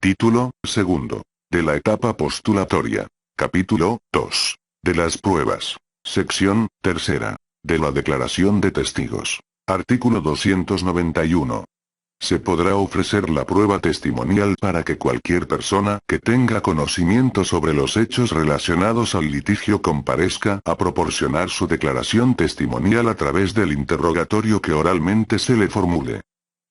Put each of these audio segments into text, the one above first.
Título, segundo. De la etapa postulatoria. Capítulo 2. De las pruebas. Sección, tercera. De la declaración de testigos. Artículo 291. Se podrá ofrecer la prueba testimonial para que cualquier persona que tenga conocimiento sobre los hechos relacionados al litigio comparezca a proporcionar su declaración testimonial a través del interrogatorio que oralmente se le formule.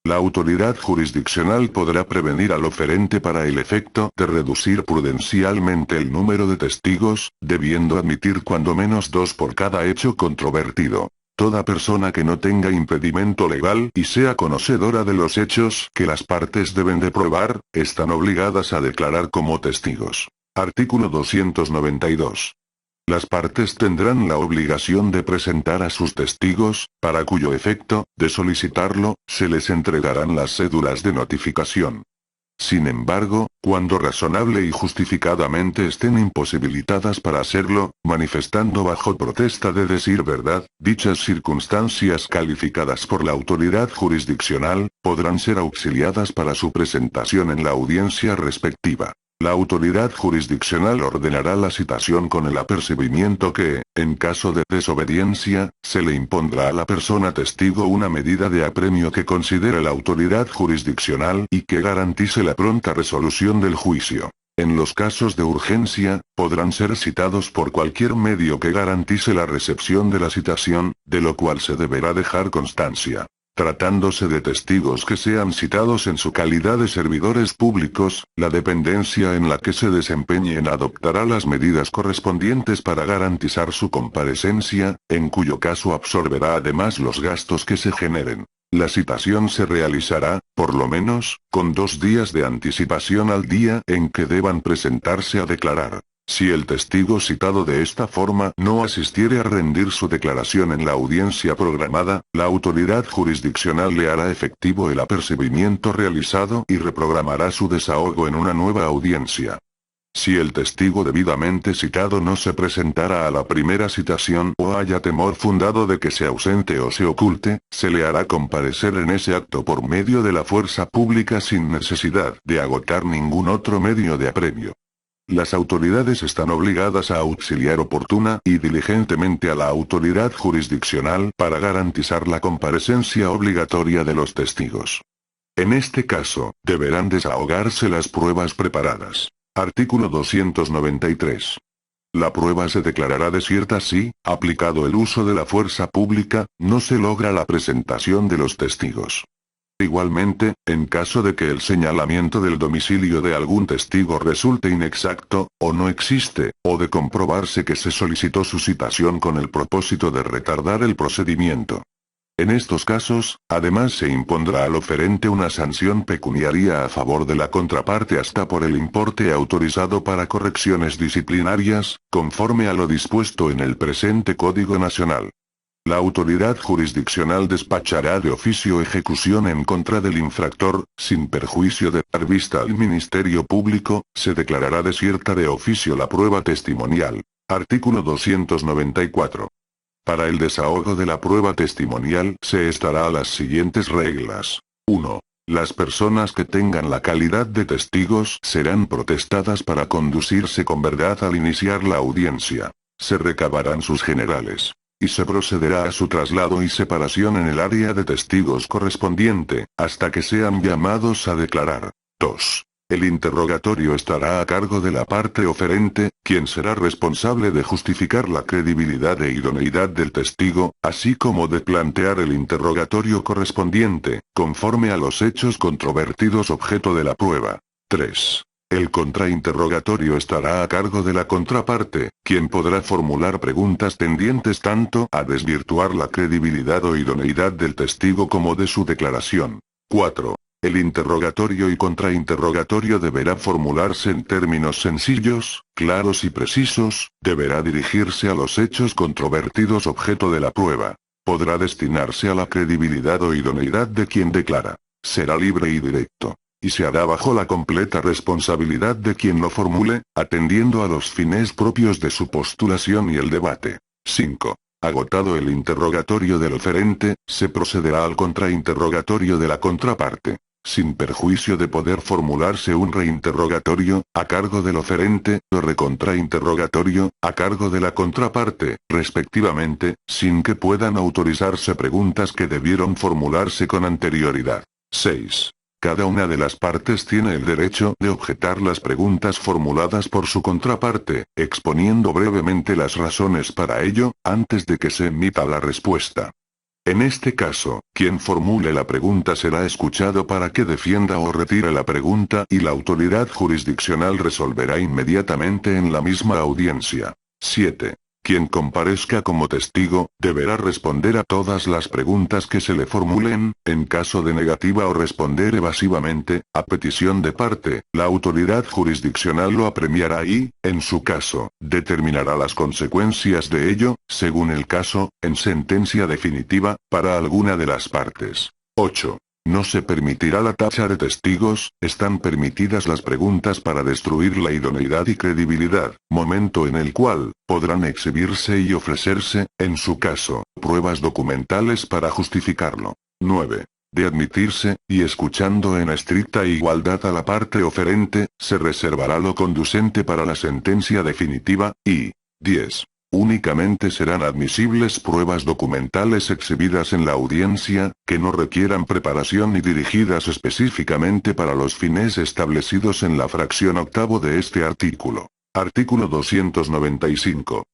La autoridad jurisdiccional podrá prevenir al oferente para el efecto de reducir prudencialmente el número de testigos, debiendo admitir cuando menos 2 por cada hecho controvertido. Toda persona que no tenga impedimento legal y sea conocedora de los hechos que las partes deben de probar, están obligadas a declarar como testigos. Artículo 292. Las partes tendrán la obligación de presentar a sus testigos, para cuyo efecto, de solicitarlo, se les entregarán las cédulas de notificación. Sin embargo, cuando razonable y justificadamente estén imposibilitadas para hacerlo, manifestando bajo protesta de decir verdad, dichas circunstancias calificadas por la autoridad jurisdiccional, podrán ser auxiliadas para su presentación en la audiencia respectiva. La autoridad jurisdiccional ordenará la citación con el apercibimiento que, en caso de desobediencia, se le impondrá a la persona testigo una medida de apremio que considere la autoridad jurisdiccional y que garantice la pronta resolución del juicio. En los casos de urgencia, podrán ser citados por cualquier medio que garantice la recepción de la citación, de lo cual se deberá dejar constancia. Tratándose de testigos que sean citados en su calidad de servidores públicos, la dependencia en la que se desempeñen adoptará las medidas correspondientes para garantizar su comparecencia, en cuyo caso absorberá además los gastos que se generen. La citación se realizará, por lo menos, con 2 días de anticipación al día en que deban presentarse a declarar. Si el testigo citado de esta forma no asistiere a rendir su declaración en la audiencia programada, la autoridad jurisdiccional le hará efectivo el apercibimiento realizado y reprogramará su desahogo en una nueva audiencia. Si el testigo debidamente citado no se presentara a la primera citación o haya temor fundado de que se ausente o se oculte, se le hará comparecer en ese acto por medio de la fuerza pública sin necesidad de agotar ningún otro medio de apremio. Las autoridades están obligadas a auxiliar oportuna y diligentemente a la autoridad jurisdiccional para garantizar la comparecencia obligatoria de los testigos. En este caso, deberán desahogarse las pruebas preparadas. Artículo 293. La prueba se declarará desierta si, aplicado el uso de la fuerza pública, no se logra la presentación de los testigos. Igualmente, en caso de que el señalamiento del domicilio de algún testigo resulte inexacto, o no existe, o de comprobarse que se solicitó su citación con el propósito de retardar el procedimiento. En estos casos, además se impondrá al oferente una sanción pecuniaria a favor de la contraparte hasta por el importe autorizado para correcciones disciplinarias, conforme a lo dispuesto en el presente Código Nacional. La autoridad jurisdiccional despachará de oficio ejecución en contra del infractor, sin perjuicio de dar vista al Ministerio Público, se declarará desierta de oficio la prueba testimonial. Artículo 294. Para el desahogo de la prueba testimonial se estará a las siguientes reglas. 1. Las personas que tengan la calidad de testigos serán protestadas para conducirse con verdad al iniciar la audiencia. Se recabarán sus generales y se procederá a su traslado y separación en el área de testigos correspondiente, hasta que sean llamados a declarar. 2. El interrogatorio estará a cargo de la parte oferente, quien será responsable de justificar la credibilidad e idoneidad del testigo, así como de plantear el interrogatorio correspondiente, conforme a los hechos controvertidos objeto de la prueba. 3. El contrainterrogatorio estará a cargo de la contraparte, quien podrá formular preguntas tendientes tanto a desvirtuar la credibilidad o idoneidad del testigo como de su declaración. 4. El interrogatorio y contrainterrogatorio deberá formularse en términos sencillos, claros y precisos, deberá dirigirse a los hechos controvertidos objeto de la prueba. Podrá destinarse a la credibilidad o idoneidad de quien declara. Será libre y directo. Y se hará bajo la completa responsabilidad de quien lo formule, atendiendo a los fines propios de su postulación y el debate. 5. Agotado el interrogatorio del oferente, se procederá al contrainterrogatorio de la contraparte. sin perjuicio de poder formularse un reinterrogatorio, a cargo del oferente, o recontrainterrogatorio, a cargo de la contraparte, respectivamente, sin que puedan autorizarse preguntas que debieron formularse con anterioridad. 6. Cada una de las partes tiene el derecho de objetar las preguntas formuladas por su contraparte, exponiendo brevemente las razones para ello, antes de que se emita la respuesta. En este caso, quien formule la pregunta será escuchado para que defienda o retire la pregunta y la autoridad jurisdiccional resolverá inmediatamente en la misma audiencia. 7. Quien comparezca como testigo, deberá responder a todas las preguntas que se le formulen, en caso de negativa o responder evasivamente, a petición de parte, la autoridad jurisdiccional lo apremiará y, en su caso, determinará las consecuencias de ello, según el caso, en sentencia definitiva, para alguna de las partes. 8. No se permitirá la tacha de testigos, están permitidas las preguntas para destruir la idoneidad y credibilidad, momento en el cual, podrán exhibirse y ofrecerse, en su caso, pruebas documentales para justificarlo. 9. De admitirse, y escuchando en estricta igualdad a la parte oferente, se reservará lo conducente para la sentencia definitiva, y 10. Únicamente serán admisibles pruebas documentales exhibidas en la audiencia, que no requieran preparación ni dirigidas específicamente para los fines establecidos en la fracción octavo de este artículo. Artículo 295.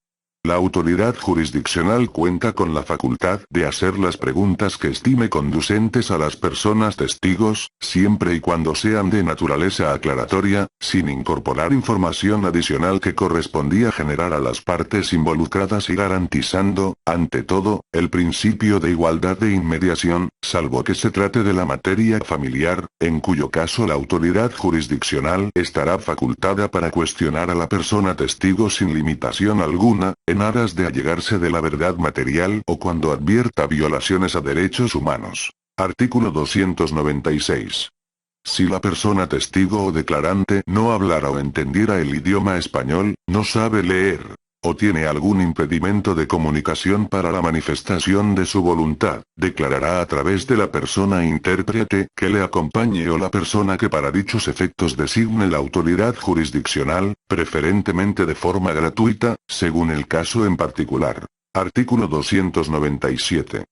La autoridad jurisdiccional cuenta con la facultad de hacer las preguntas que estime conducentes a las personas testigos, siempre y cuando sean de naturaleza aclaratoria, sin incorporar información adicional que correspondía generar a las partes involucradas y garantizando, ante todo, el principio de igualdad de inmediación, salvo que se trate de la materia familiar, en cuyo caso la autoridad jurisdiccional estará facultada para cuestionar a la persona testigo sin limitación alguna, en aras de allegarse de la verdad material o cuando advierta violaciones a derechos humanos. Artículo 296. Si la persona testigo o declarante no hablara o entendiera el idioma español, no sabe leer, o tiene algún impedimento de comunicación para la manifestación de su voluntad, declarará a través de la persona intérprete que le acompañe o la persona que para dichos efectos designe la autoridad jurisdiccional, preferentemente de forma gratuita, según el caso en particular. Artículo 297.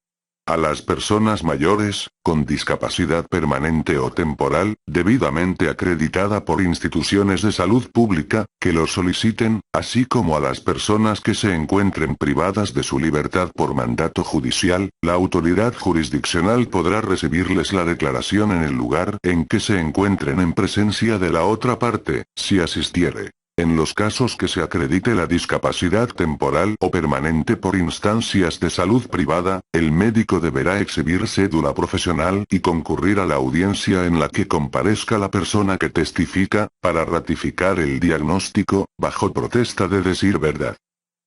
A las personas mayores, con discapacidad permanente o temporal, debidamente acreditada por instituciones de salud pública, que lo soliciten, así como a las personas que se encuentren privadas de su libertad por mandato judicial, la autoridad jurisdiccional podrá recibirles la declaración en el lugar en que se encuentren en presencia de la otra parte, si asistiere. En los casos que se acredite la discapacidad temporal o permanente por instancias de salud privada, el médico deberá exhibir cédula profesional y concurrir a la audiencia en la que comparezca la persona que testifica, para ratificar el diagnóstico, bajo protesta de decir verdad.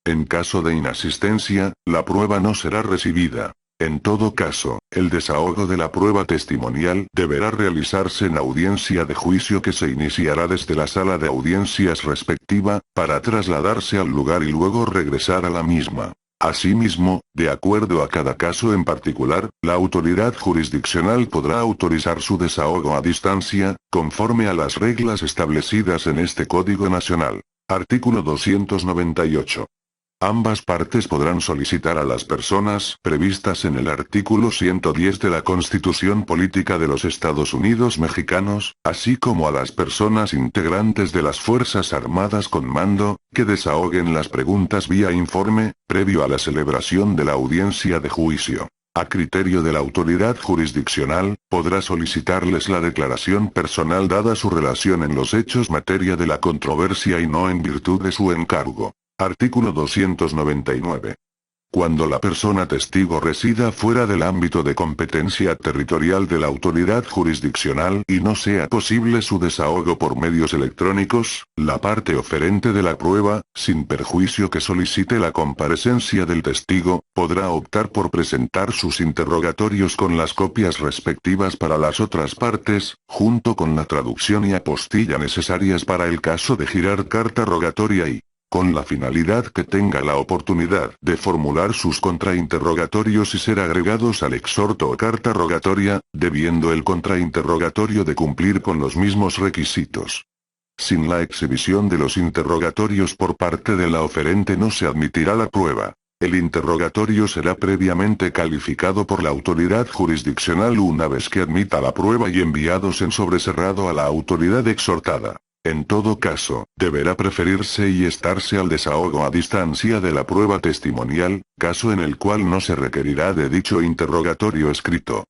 En caso de inasistencia, la prueba no será recibida. En todo caso, el desahogo de la prueba testimonial deberá realizarse en audiencia de juicio que se iniciará desde la sala de audiencias respectiva, para trasladarse al lugar y luego regresar a la misma. Asimismo, de acuerdo a cada caso en particular, la autoridad jurisdiccional podrá autorizar su desahogo a distancia, conforme a las reglas establecidas en este Código Nacional. Artículo 298. Ambas partes podrán solicitar a las personas previstas en el artículo 110 de la Constitución Política de los Estados Unidos Mexicanos, así como a las personas integrantes de las Fuerzas Armadas con mando, que desahoguen las preguntas vía informe, previo a la celebración de la audiencia de juicio. A criterio de la autoridad jurisdiccional, podrá solicitarles la declaración personal dada su relación en los hechos materia de la controversia y no en virtud de su encargo. Artículo 299. Cuando la persona testigo resida fuera del ámbito de competencia territorial de la autoridad jurisdiccional y no sea posible su desahogo por medios electrónicos, la parte oferente de la prueba, sin perjuicio que solicite la comparecencia del testigo, podrá optar por presentar sus interrogatorios con las copias respectivas para las otras partes, junto con la traducción y apostilla necesarias para el caso de girar carta rogatoria y con la finalidad que tenga la oportunidad de formular sus contrainterrogatorios y ser agregados al exhorto o carta rogatoria, debiendo el contrainterrogatorio de cumplir con los mismos requisitos. Sin la exhibición de los interrogatorios por parte de la oferente no se admitirá la prueba. El interrogatorio será previamente calificado por la autoridad jurisdiccional una vez que admita la prueba y enviados en sobrecerrado a la autoridad exhortada. En todo caso, deberá preferirse y estarse al desahogo a distancia de la prueba testimonial, caso en el cual no se requerirá de dicho interrogatorio escrito.